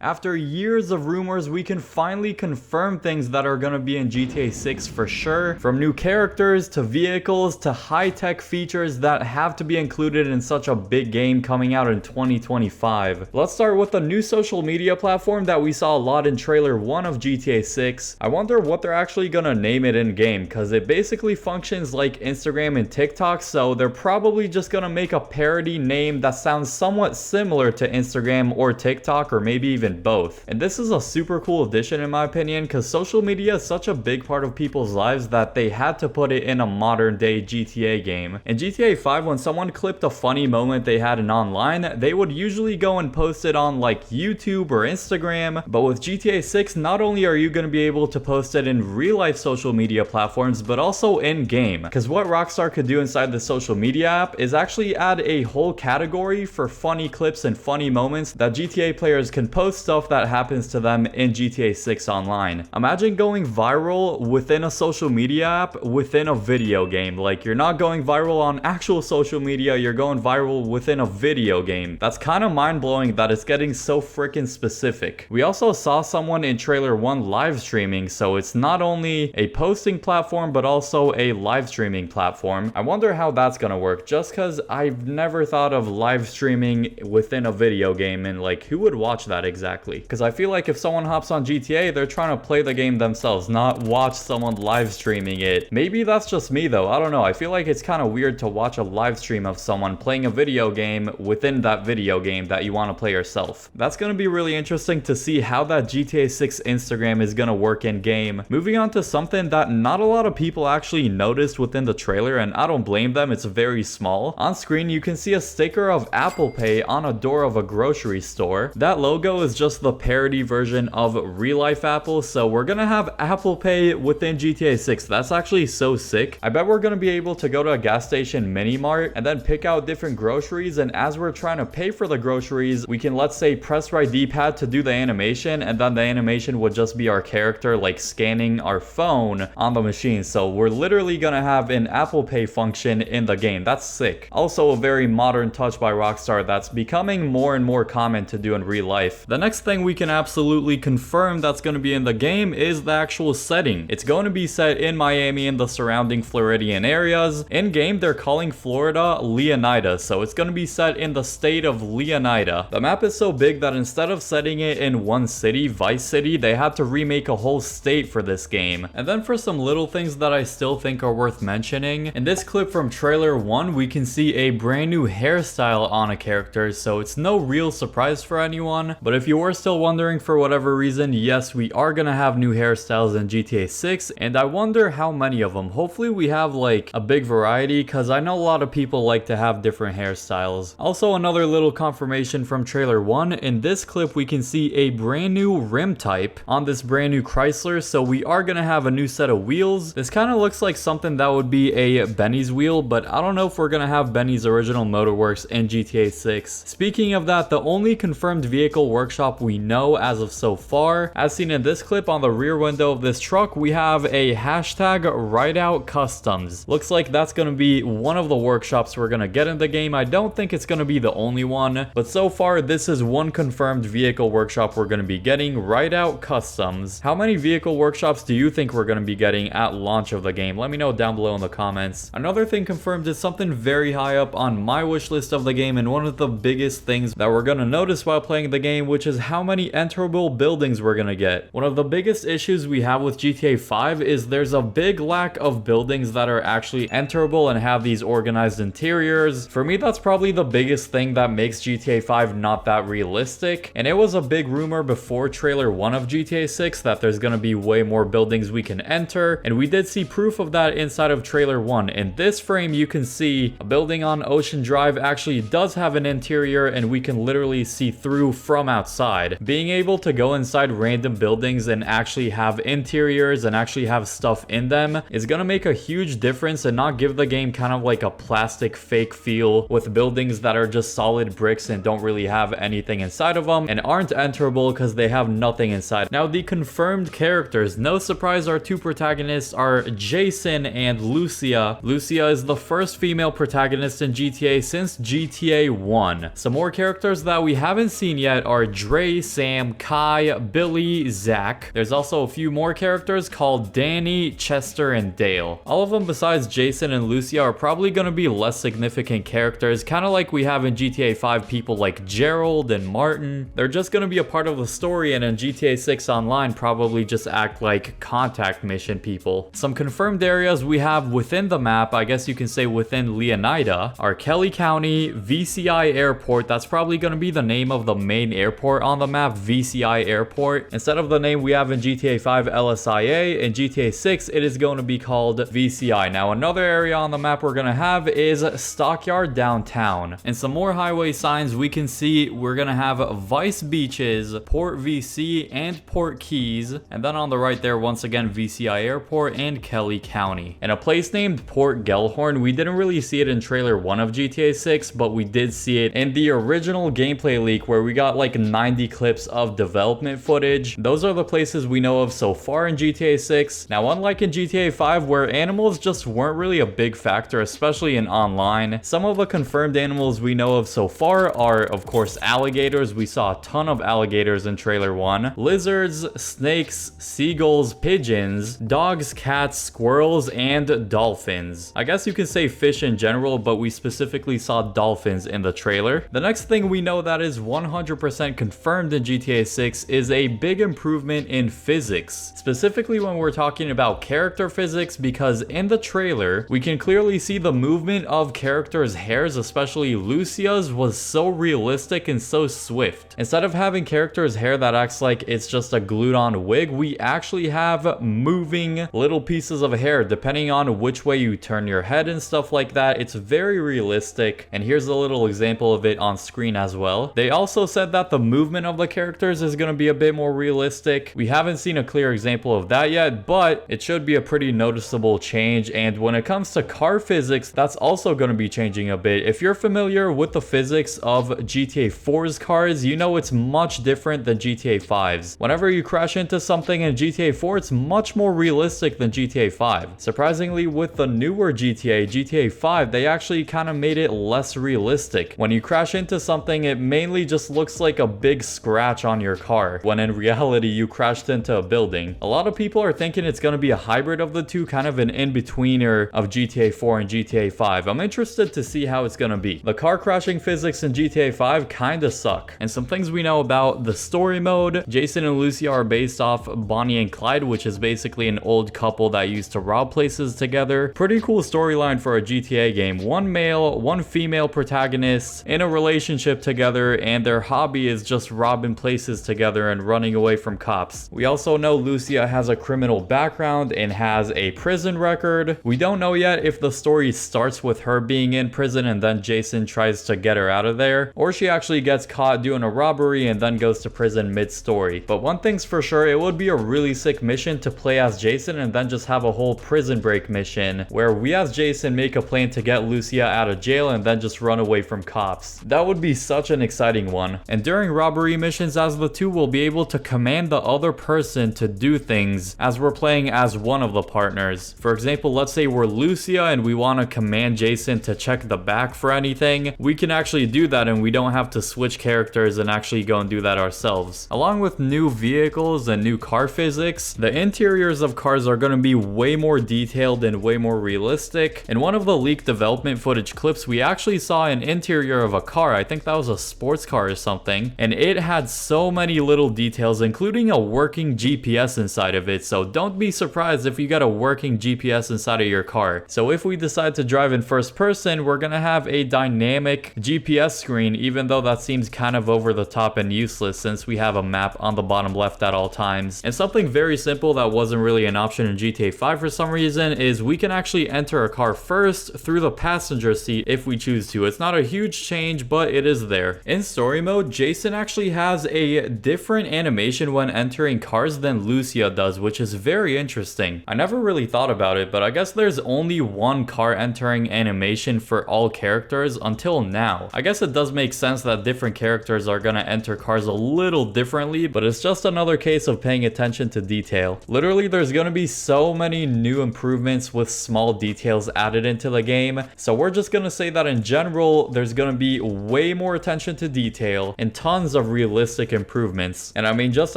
After years of rumors, we can finally confirm things that are gonna be in GTA 6 for sure. From new characters to vehicles to high-tech features that have to be included in such a big game coming out in 2025. Let's start with the new social media platform that we saw a lot in trailer 1 of GTA 6. I wonder what they're actually gonna name it in game, because it basically functions like Instagram and TikTok, so they're probably just gonna make a parody name that sounds somewhat similar to Instagram or TikTok, or maybe even both. And this is a super cool addition in my opinion, because social media is such a big part of people's lives that they had to put it in a modern day GTA game. In GTA 5, when someone clipped a funny moment they had in online, they would usually go and post it on like YouTube or Instagram. But with GTA 6, not only are you going to be able to post it in real life social media platforms, but also in game. Because what Rockstar could do inside the social media app is actually add a whole category for funny clips and funny moments that GTA players can post stuff that happens to them in GTA 6 online. Imagine going viral within a social media app within a video game. Like, you're not going viral on actual social media, you're going viral within a video game. That's kind of mind-blowing that it's getting so freaking specific. We also saw someone in trailer 1 live streaming, so it's not only a posting platform but also a live streaming platform. I wonder how that's gonna work, just because I've never thought of live streaming within a video game, and like, who would watch that exactly? Because I feel like if someone hops on GTA, they're trying to play the game themselves, not watch someone live streaming it. Maybe that's just me though, I don't know. I feel like it's kind of weird to watch a live stream of someone playing a video game within that video game that you want to play yourself. That's going to be really interesting to see how that GTA 6 Instagram is going to work in game. Moving on to something that not a lot of people actually noticed within the trailer, and I don't blame them, it's very small. On screen you can see a sticker of Apple Pay on a door of a grocery store. That logo is just the parody version of real life Apple, so we're gonna have Apple Pay within GTA 6. That's actually so sick. I bet we're gonna be able to go to a gas station mini mart and then pick out different groceries, and as we're trying to pay for the groceries, we can, let's say, press right D-pad to do the animation, and then the animation would just be our character like scanning our phone on the machine. So we're literally gonna have an Apple Pay function in the game. That's sick. Also a very modern touch by Rockstar that's becoming more and more common to do in real life. The next thing we can absolutely confirm that's going to be in the game is the actual setting. It's going to be set in Miami and the surrounding Floridian areas. In game, they're calling Florida Leonida, so it's going to be set in the state of Leonida. The map is so big that instead of setting it in one city, Vice City, they had to remake a whole state for this game. And then for some little things that I still think are worth mentioning, in this clip from trailer 1, we can see a brand new hairstyle on a character, so it's no real surprise for anyone. But if you were still wondering for whatever reason, yes, we are gonna have new hairstyles in GTA 6, and I wonder how many of them. Hopefully we have like a big variety, because I know a lot of people like to have different hairstyles. Also, another little confirmation from trailer 1, in this clip we can see a brand new rim type on this brand new Chrysler, so we are gonna have a new set of wheels. This kind of looks like something that would be a Benny's wheel, but I don't know if we're gonna have Benny's original motorworks in GTA 6. Speaking of that, the only confirmed vehicle workshop we know as of so far, as seen in this clip, on the rear window of this truck we have a hashtag Rideout Customs. Looks like that's going to be one of the workshops we're going to get in the game. I don't think it's going to be the only one, but so far this is one confirmed vehicle workshop we're going to be getting, Rideout Customs. How many vehicle workshops do you think we're going to be getting at launch of the game? Let me know down below in the comments. Another thing confirmed is something very high up on my wish list of the game, and one of the biggest things that we're going to notice while playing the game, which is how many enterable buildings we're gonna get. One of the biggest issues we have with GTA 5 is there's a big lack of buildings that are actually enterable and have these organized interiors. For me, that's probably the biggest thing that makes GTA 5 not that realistic, and it was a big rumor before trailer 1 of GTA 6 that there's gonna be way more buildings we can enter, and we did see proof of that inside of trailer 1. In this frame, you can see a building on Ocean Drive actually does have an interior, and we can literally see through from outside. Being able to go inside random buildings and actually have interiors and actually have stuff in them is gonna make a huge difference and not give the game kind of like a plastic fake feel with buildings that are just solid bricks and don't really have anything inside of them and aren't enterable because they have nothing inside. Now, the confirmed characters, no surprise, our two protagonists are Jason and Lucia. Lucia is the first female protagonist in GTA since GTA 1. Some more characters that we haven't seen yet are Drake Ray, Sam, Kai, Billy, Zach. There's also a few more characters called Danny, Chester, and Dale. All of them besides Jason and Lucia are probably going to be less significant characters, kind of like we have in GTA 5 people like Gerald and Martin. They're just going to be a part of the story, and in GTA 6 Online probably just act like contact mission people. Some confirmed areas we have within the map, I guess you can say within Leonida, are Kelly County, VCI Airport. That's probably going to be the name of the main airport on the map, VCI Airport. Instead of the name we have in GTA 5 LSIA, in GTA 6 it is going to be called VCI. Now another area on the map we're going to have is Stockyard Downtown. And some more highway signs we can see, we're going to have Vice Beaches, Port VC, and Port Keys. And then on the right there, once again, VCI Airport and Kelly County. And a place named Port Gellhorn, we didn't really see it in trailer 1 of GTA 6, but we did see it in the original gameplay leak where we got like 90 clips of development footage. Those are the places we know of so far in GTA 6. Now, unlike in GTA 5 where animals just weren't really a big factor, especially in online, some of the confirmed animals we know of so far are, of course, alligators. We saw a ton of alligators in trailer 1. Lizards, snakes, seagulls, pigeons, dogs, cats, squirrels, and dolphins. I guess you can say fish in general, but we specifically saw dolphins in the trailer. The next thing we know that is 100% confirmed in GTA 6 is a big improvement in physics. Specifically when we're talking about character physics, because in the trailer, we can clearly see the movement of characters' hairs, especially Lucia's, was so realistic and so swift. Instead of having characters' hair that acts like it's just a glued on wig, we actually have moving little pieces of hair depending on which way you turn your head and stuff like that. It's very realistic, and here's a little example of it on screen as well. They also said that the movement of the characters is going to be a bit more realistic. We haven't seen a clear example of that yet, but it should be a pretty noticeable change. And when it comes to car physics, that's also going to be changing a bit. If you're familiar with the physics of GTA 4's cars, you know it's much different than GTA 5's. Whenever you crash into something in GTA 4, it's much more realistic than GTA 5. Surprisingly, with the newer GTA 5, they actually kind of made it less realistic. When you crash into something, it mainly just looks like a big scratch on your car, when in reality you crashed into a building. A lot of people are thinking it's going to be a hybrid of the two, kind of an in-betweener of GTA 4 and GTA 5. I'm interested to see how it's going to be. The car crashing physics in GTA 5 kinda suck. And some things we know about the story mode: Jason and Lucia are based off Bonnie and Clyde, which is basically an old couple that used to rob places together. Pretty cool storyline for a GTA game. One male, one female protagonist in a relationship together, and their hobby is just robbing places together and running away from cops. We also know Lucia has a criminal background and has a prison record. We don't know yet if the story starts with her being in prison and then Jason tries to get her out of there, or she actually gets caught doing a robbery and then goes to prison mid-story. But one thing's for sure, it would be a really sick mission to play as Jason and then just have a whole prison break mission where we as Jason make a plan to get Lucia out of jail and then just run away from cops. That would be such an exciting one. And during robbery missions as the two, will be able to command the other person to do things as we're playing as one of the partners. For example, let's say we're Lucia and we want to command Jason to check the back for anything. We can actually do that and we don't have to switch characters and actually go and do that ourselves. Along with new vehicles and new car physics, the interiors of cars are going to be way more detailed and way more realistic. In one of the leaked development footage clips, we actually saw an interior of a car. I think that was a sports car or something, and it had so many little details, including a working GPS inside of it. So don't be surprised if you got a working GPS inside of your car. So if we decide to drive in first person, we're gonna have a dynamic GPS screen, even though that seems kind of over the top and useless since we have a map on the bottom left at all times. And something very simple that wasn't really an option in GTA 5 for some reason is we can actually enter a car first through the passenger seat if we choose to. It's not a huge change, but it is there. In story mode, Jason actually has a different animation when entering cars than Lucia does, which is very interesting. I never really thought about it, but I guess there's only one car entering animation for all characters until now. I guess it does make sense that different characters are gonna enter cars a little differently, but it's just another case of paying attention to detail. Literally, there's gonna be so many new improvements with small details added into the game, so we're just gonna say that in general, there's gonna be way more attention to detail and tons tons of realistic improvements. And I mean, just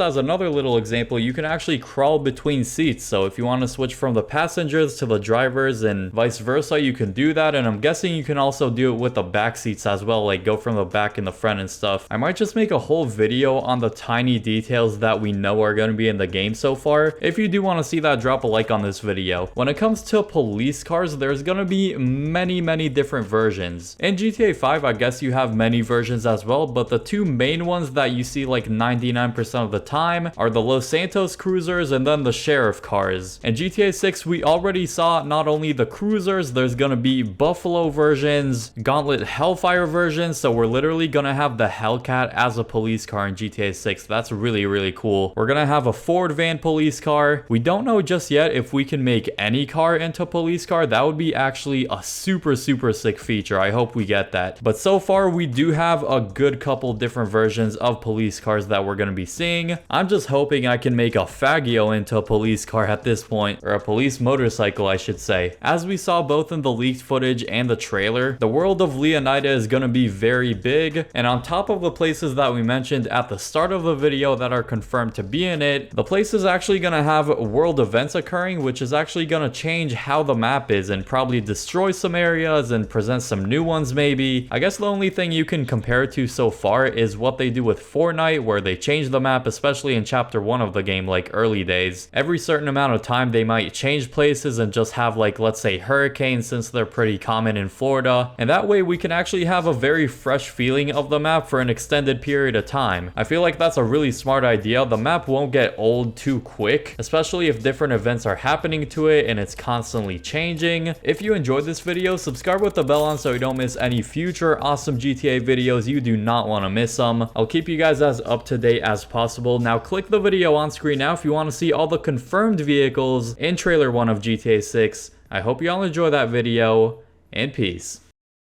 as another little example, you can actually crawl between seats. So if you want to switch from the passengers to the drivers and vice versa, you can do that. And I'm guessing you can also do it with the back seats as well, like go from the back and the front and stuff. I might just make a whole video on the tiny details that we know are going to be in the game so far. If you do want to see that, drop a like on this video. When it comes to police cars, there's going to be many different versions. In GTA 5, I guess you have many versions as well, but the two main ones that you see like 99% of the time are the Los Santos cruisers and then the sheriff cars. In GTA 6, we already saw not only the cruisers, there's going to be Buffalo versions, Gauntlet Hellfire versions, so we're literally going to have the Hellcat as a police car in GTA 6. That's really cool. We're going to have a Ford van police car. We don't know just yet if we can make any car into police car. That would be actually a super sick feature. I hope we get that. But so far, we do have a good couple different versions of police cars that we're going to be seeing. I'm just hoping I can make a Faggio into a police car at this point, or a police motorcycle, I should say. As we saw both in the leaked footage and the trailer, the world of Leonida is going to be very big, and on top of the places that we mentioned at the start of the video that are confirmed to be in it, the place is actually going to have world events occurring, which is actually going to change how the map is and probably destroy some areas and present some new ones maybe. I guess the only thing you can compare it to so far is what they do with Fortnite, where they change the map, especially in chapter 1 of the game, like early days. Every certain amount of time they might change places and just have, like, let's say hurricanes, since they're pretty common in Florida, and that way we can actually have a very fresh feeling of the map for an extended period of time. I feel like that's a really smart idea. The map won't get old too quick, especially if different events are happening to it and it's constantly changing. If you enjoyed this video, subscribe with the bell on so you don't miss any future awesome GTA videos. You do not want to miss them. I'll keep you guys as up to date as possible. Now click the video on screen now if you want to see all the confirmed vehicles in trailer 1 of GTA 6. I hope you all enjoy that video, and peace.